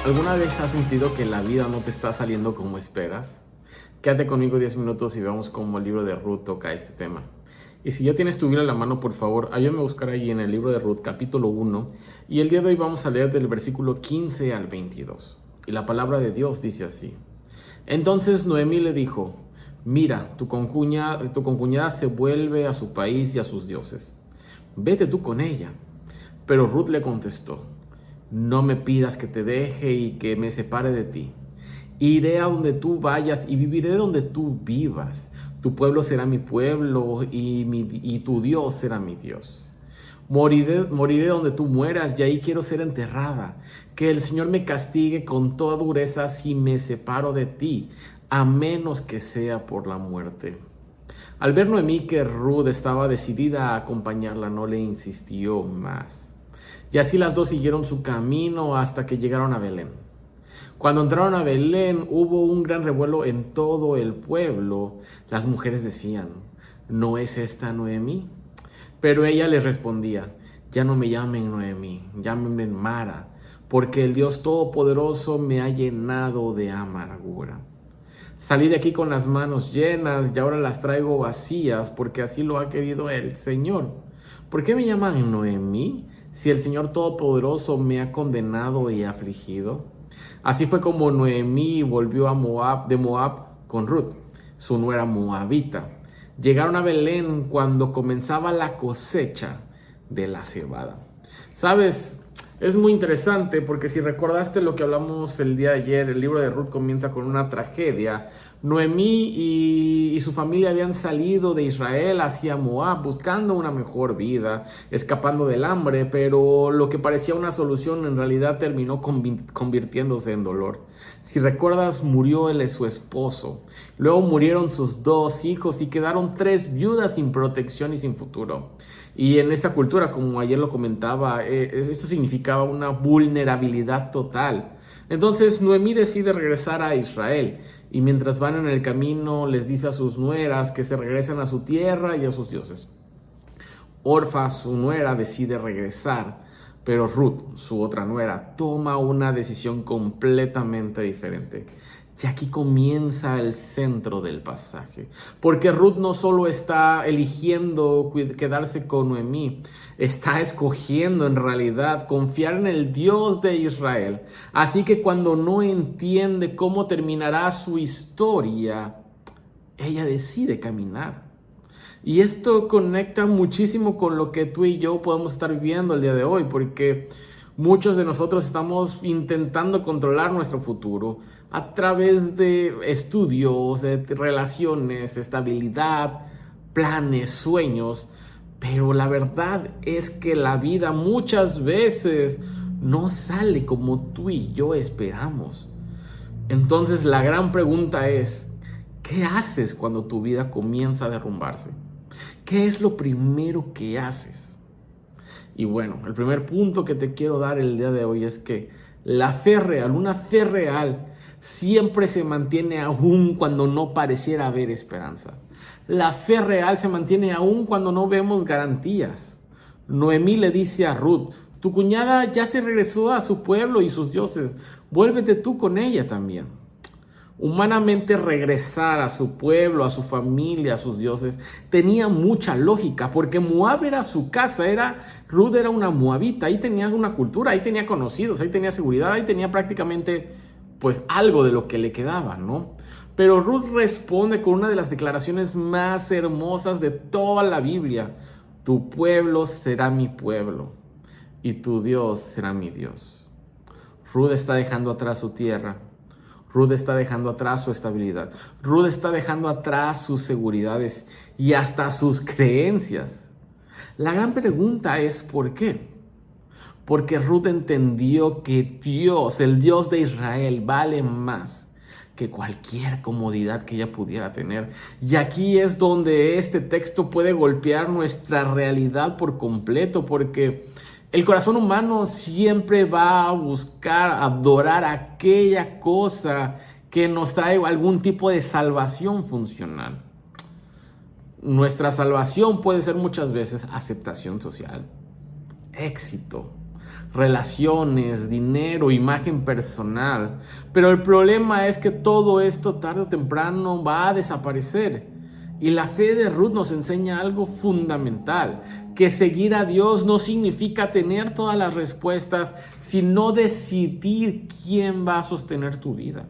¿Alguna vez has sentido que la vida no te está saliendo como esperas? Quédate conmigo 10 minutos y veamos cómo el libro de Ruth toca este tema. Y si ya tienes tu Biblia en la mano, por favor, ayúdame a buscar ahí en el libro de Ruth, capítulo 1. Y el día de hoy vamos a leer del versículo 15 al 22. Y la palabra de Dios dice así. Entonces Noemí le dijo, mira, tu concuñada se vuelve a su país y a sus dioses. Vete tú con ella. Pero Ruth le contestó, no me pidas que te deje y que me separe de ti. Iré a donde tú vayas y viviré donde tú vivas. Tu pueblo será mi pueblo y tu Dios será mi Dios. Moriré donde tú mueras y ahí quiero ser enterrada. Que el Señor me castigue con toda dureza si me separo de ti, a menos que sea por la muerte. Al ver Noemí que Ruth estaba decidida a acompañarla, no le insistió más. Y así las dos siguieron su camino hasta que llegaron a Belén. Cuando entraron a Belén hubo un gran revuelo en todo el pueblo. Las mujeres decían, ¿no es esta Noemí? Pero ella les respondía, ya no me llamen Noemí, llámenme Mara, porque el Dios Todopoderoso me ha llenado de amargura. Salí de aquí con las manos llenas y ahora las traigo vacías porque así lo ha querido el Señor. ¿Por qué me llaman Noemí si el Señor Todopoderoso me ha condenado y afligido? Así fue como Noemí volvió de Moab con Ruth, su nuera moabita. Llegaron a Belén cuando comenzaba la cosecha de la cebada. ¿Sabes? Es muy interesante porque si recordaste lo que hablamos el día de ayer, el libro de Ruth comienza con una tragedia. Noemí y su familia habían salido de Israel hacia Moab buscando una mejor vida, escapando del hambre, pero lo que parecía una solución en realidad terminó convirtiéndose en dolor. Si recuerdas, murió su esposo, luego murieron sus 2 hijos y quedaron 3 viudas sin protección y sin futuro. Y en esta cultura, como ayer lo comentaba, esto significaba una vulnerabilidad total. Entonces Noemí decide regresar a Israel y mientras van en el camino les dice a sus nueras que se regresen a su tierra y a sus dioses. Orfa, su nuera, decide regresar, pero Ruth, su otra nuera, toma una decisión completamente diferente. Y aquí comienza el centro del pasaje, porque Ruth no solo está eligiendo quedarse con Noemí, está escogiendo en realidad confiar en el Dios de Israel. Así que cuando no entiende cómo terminará su historia, ella decide caminar. Y esto conecta muchísimo con lo que tú y yo podemos estar viviendo el día de hoy, porque muchos de nosotros estamos intentando controlar nuestro futuro a través de estudios, de relaciones, estabilidad, planes, sueños. Pero la verdad es que la vida muchas veces no sale como tú y yo esperamos. Entonces la gran pregunta es, ¿qué haces cuando tu vida comienza a derrumbarse? ¿Qué es lo primero que haces? Y bueno, el primer punto que te quiero dar el día de hoy es que la fe real, una fe real, siempre se mantiene aún cuando no pareciera haber esperanza. La fe real se mantiene aún cuando no vemos garantías. Noemí le dice a Ruth, tu cuñada ya se regresó a su pueblo y sus dioses, vuélvete tú con ella también. Humanamente regresar a su pueblo, a su familia, a sus dioses, tenía mucha lógica, porque Moab era su casa, Ruth era una moabita, ahí tenía una cultura, ahí tenía conocidos, ahí tenía seguridad, ahí tenía prácticamente pues algo de lo que le quedaba, ¿no? Pero Ruth responde con una de las declaraciones más hermosas de toda la Biblia, tu pueblo será mi pueblo y tu Dios será mi Dios. Ruth está dejando atrás su tierra. Ruth está dejando atrás su estabilidad. Ruth está dejando atrás sus seguridades y hasta sus creencias. La gran pregunta es ¿por qué? Porque Ruth entendió que Dios, el Dios de Israel, vale más que cualquier comodidad que ella pudiera tener. Y aquí es donde este texto puede golpear nuestra realidad por completo, porque el corazón humano siempre va a buscar adorar aquella cosa que nos trae algún tipo de salvación funcional. Nuestra salvación puede ser muchas veces aceptación social, éxito, relaciones, dinero, imagen personal. Pero el problema es que todo esto tarde o temprano va a desaparecer. Y la fe de Ruth nos enseña algo fundamental, que seguir a Dios no significa tener todas las respuestas, sino decidir quién va a sostener tu vida.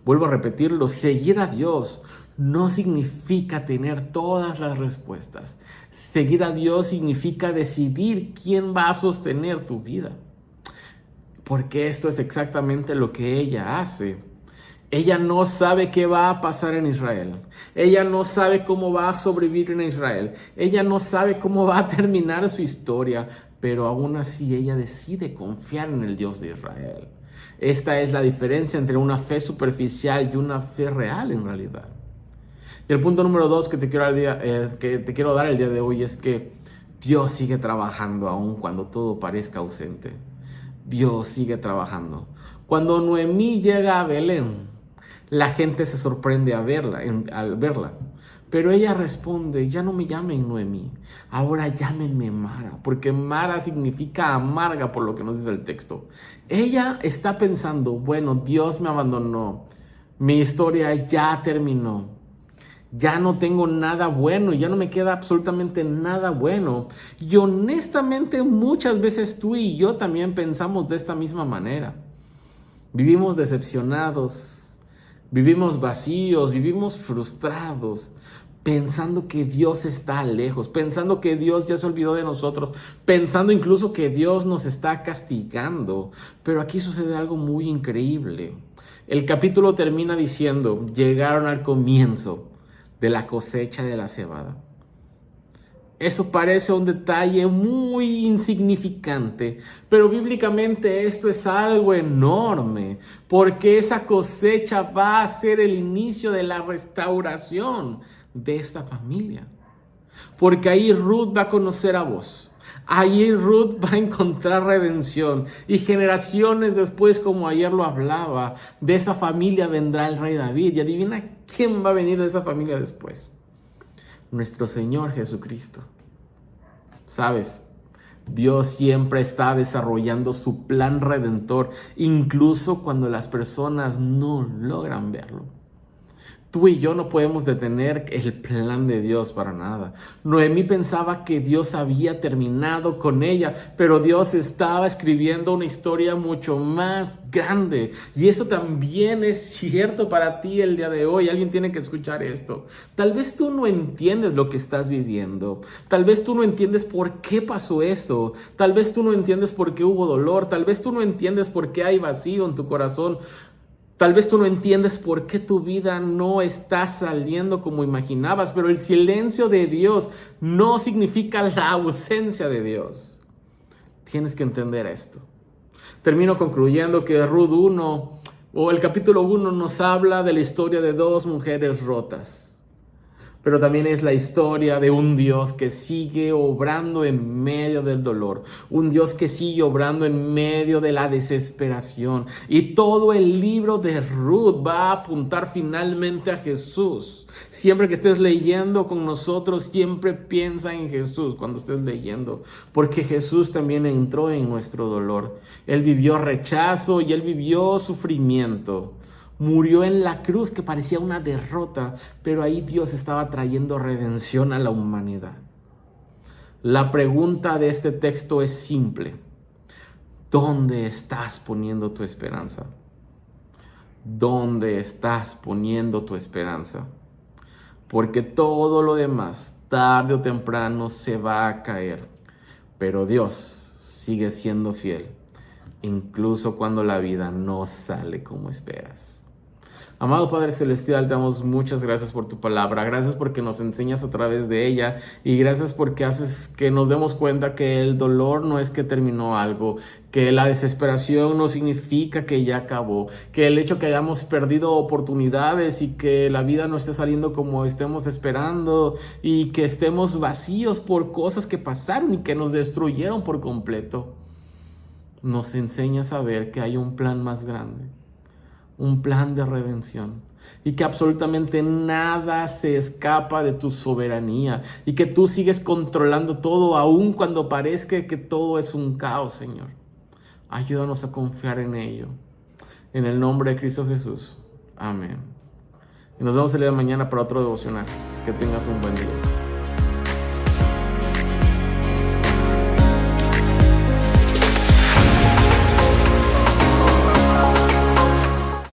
Vuelvo a repetirlo, seguir a Dios no significa tener todas las respuestas. Seguir a Dios significa decidir quién va a sostener tu vida. Porque esto es exactamente lo que ella hace. Ella no sabe qué va a pasar en Israel. Ella no sabe cómo va a sobrevivir en Israel. Ella no sabe cómo va a terminar su historia. Pero aún así ella decide confiar en el Dios de Israel. Esta es la diferencia entre una fe superficial y una fe real en realidad. Y el punto número 2 que te quiero dar el día de hoy es que Dios sigue trabajando aun cuando todo parezca ausente. Dios sigue trabajando. Cuando Noemí llega a Belén, la gente se sorprende al verla. Pero ella responde, ya no me llamen Noemí, ahora llámenme Mara, porque Mara significa amarga por lo que nos dice el texto. Ella está pensando, bueno, Dios me abandonó, mi historia ya terminó, ya no tengo nada bueno, ya no me queda absolutamente nada bueno. Y honestamente muchas veces tú y yo también pensamos de esta misma manera. Vivimos decepcionados. Vivimos vacíos, vivimos frustrados, pensando que Dios está lejos, pensando que Dios ya se olvidó de nosotros, pensando incluso que Dios nos está castigando. Pero aquí sucede algo muy increíble. El capítulo termina diciendo, llegaron al comienzo de la cosecha de la cebada. Eso parece un detalle muy insignificante, pero bíblicamente esto es algo enorme, porque esa cosecha va a ser el inicio de la restauración de esta familia. Porque ahí Ruth va a conocer a Booz. Ahí Ruth va a encontrar redención. Y generaciones después, como ayer lo hablaba, de esa familia vendrá el rey David. Y adivina quién va a venir de esa familia después. Nuestro Señor Jesucristo. ¿Sabes? Dios siempre está desarrollando su plan redentor, incluso cuando las personas no logran verlo. Tú y yo no podemos detener el plan de Dios para nada. Noemí pensaba que Dios había terminado con ella, pero Dios estaba escribiendo una historia mucho más grande. Y eso también es cierto para ti el día de hoy. Alguien tiene que escuchar esto. Tal vez tú no entiendes lo que estás viviendo. Tal vez tú no entiendes por qué pasó eso. Tal vez tú no entiendes por qué hubo dolor. Tal vez tú no entiendes por qué hay vacío en tu corazón. Tal vez tú no entiendes por qué tu vida no está saliendo como imaginabas, pero el silencio de Dios no significa la ausencia de Dios. Tienes que entender esto. Termino concluyendo que Ruth 1, o el capítulo 1, nos habla de la historia de dos mujeres rotas. Pero también es la historia de un Dios que sigue obrando en medio del dolor. Un Dios que sigue obrando en medio de la desesperación. Y todo el libro de Ruth va a apuntar finalmente a Jesús. Siempre que estés leyendo con nosotros, siempre piensa en Jesús cuando estés leyendo. Porque Jesús también entró en nuestro dolor. Él vivió rechazo y Él vivió sufrimiento. Murió en la cruz, que parecía una derrota, pero ahí Dios estaba trayendo redención a la humanidad. La pregunta de este texto es simple. ¿Dónde estás poniendo tu esperanza? ¿Dónde estás poniendo tu esperanza? Porque todo lo demás, tarde o temprano, se va a caer. Pero Dios sigue siendo fiel, incluso cuando la vida no sale como esperas. Amado Padre Celestial, te damos muchas gracias por tu palabra. Gracias porque nos enseñas a través de ella. Y gracias porque haces que nos demos cuenta que el dolor no es que terminó algo. Que la desesperación no significa que ya acabó. Que el hecho que hayamos perdido oportunidades y que la vida no esté saliendo como estemos esperando. Y que estemos vacíos por cosas que pasaron y que nos destruyeron por completo. Nos enseñas a ver que hay un plan más grande. Un plan de redención y que absolutamente nada se escapa de tu soberanía y que tú sigues controlando todo aun cuando parezca que todo es un caos, Señor. Ayúdanos a confiar en ello. En el nombre de Cristo Jesús. Amén. Y nos vemos el día de mañana para otro devocional. Que tengas un buen día.